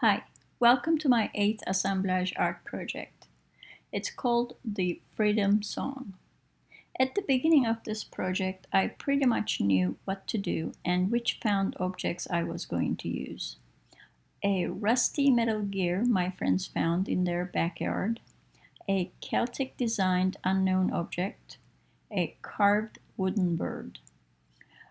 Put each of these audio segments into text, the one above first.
Hi, welcome to my 8th Assemblage Art project. It's called the Freedom Song. At the beginning of this project, I pretty much knew what to do and which found objects I was going to use. A rusty metal gear my friends found in their backyard, a Celtic designed unknown object, a carved wooden bird.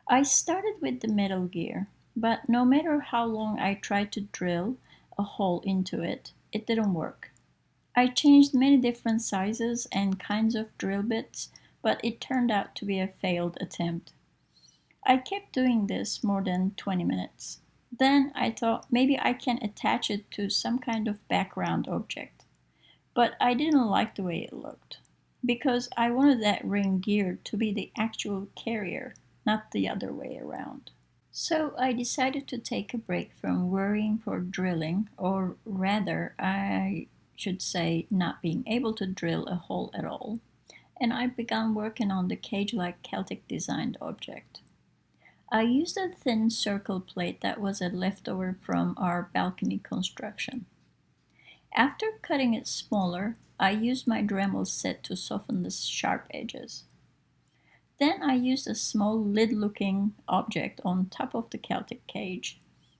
I started with the metal gear, but no matter how long I tried to drill a hole into it, it didn't work. I changed many different sizes and kinds of drill bits, but it turned out to be a failed attempt. I kept doing this more than 20 minutes. Then I thought maybe I can attach it to some kind of background object. But I didn't like the way it looked, because I wanted that ring gear to be the actual carrier, not the other way around. So I decided to take a break from worrying for drilling, or rather, I should say not being able to drill a hole at all, and I began working on the cage-like Celtic designed object. I used a thin circle plate that was a leftover from our balcony construction. After cutting it smaller, I used my Dremel set to soften the sharp edges. Then I used a small lid-looking object on top of the Celtic cage,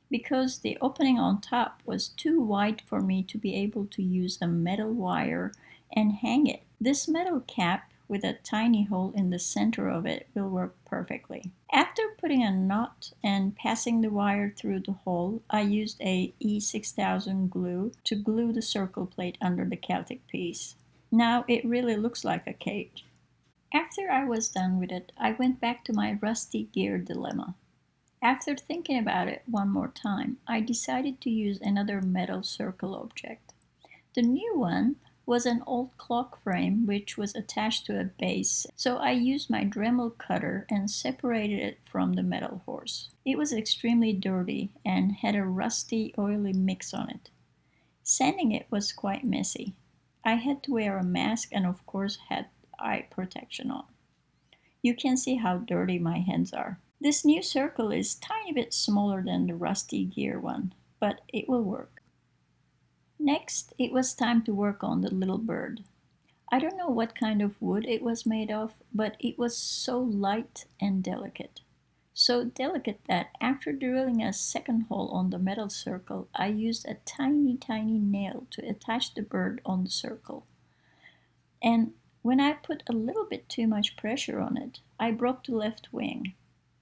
because the opening on top was too wide for me to be able to use a metal wire and hang it. This metal cap with a tiny hole in the center of it will work perfectly. After putting a knot and passing the wire through the hole, I used a E6000 glue to glue the circle plate under the Celtic piece. Now it really looks like a cage. After I was done with it, I went back to my rusty gear dilemma. After thinking about it one more time, I decided to use another metal circle object. The new one was an old clock frame which was attached to a base, so I used my Dremel cutter and separated it from the metal horse. It was extremely dirty and had a rusty, oily mix on it. Sanding it was quite messy. I had to wear a mask and of course had eye protection on. You can see how dirty my hands are. This new circle is a tiny bit smaller than the rusty gear one, but it will work. Next, it was time to work on the little bird. I don't know what kind of wood it was made of, but it was so light and delicate. So delicate that after drilling a second hole on the metal circle, I used a tiny nail to attach the bird on the circle. And when I put a little bit too much pressure on it, I broke the left wing.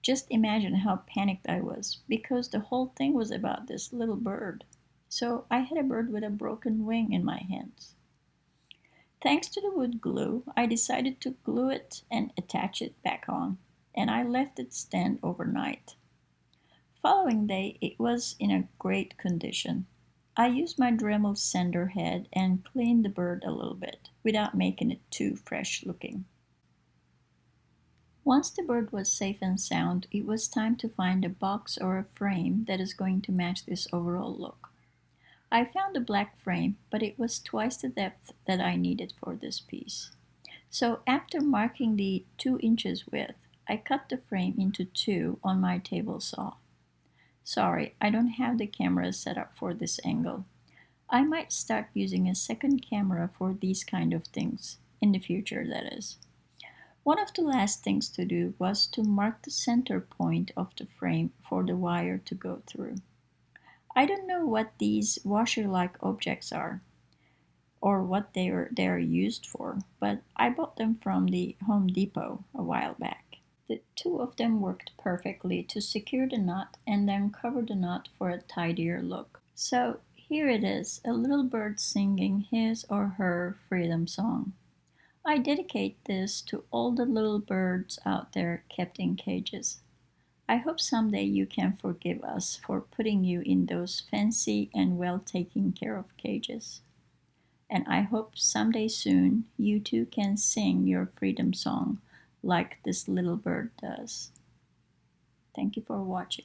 Just imagine how panicked I was, because the whole thing was about this little bird. So I had a bird with a broken wing in my hands. Thanks to the wood glue, I decided to glue it and attach it back on, and I left it stand overnight. Following day, it was in a great condition. I used my Dremel sander head and cleaned the bird a little bit, without making it too fresh looking. Once the bird was safe and sound, it was time to find a box or a frame that is going to match this overall look. I found a black frame, but it was twice the depth that I needed for this piece. So after marking the 2 inches width, I cut the frame into 2 on my table saw. Sorry, I don't have the camera set up for this angle. I might start using a second camera for these kind of things, in the future that is. One of the last things to do was to mark the center point of the frame for the wire to go through. I don't know what these washer-like objects are, or what they are used for, but I bought them from the Home Depot a while back. The 2 of them worked perfectly to secure the knot and then cover the knot for a tidier look. So here it is, a little bird singing his or her freedom song. I dedicate this to all the little birds out there kept in cages. I hope someday you can forgive us for putting you in those fancy and well taken care of cages. And I hope someday soon you too can sing your freedom song like this little bird does. Thank you for watching.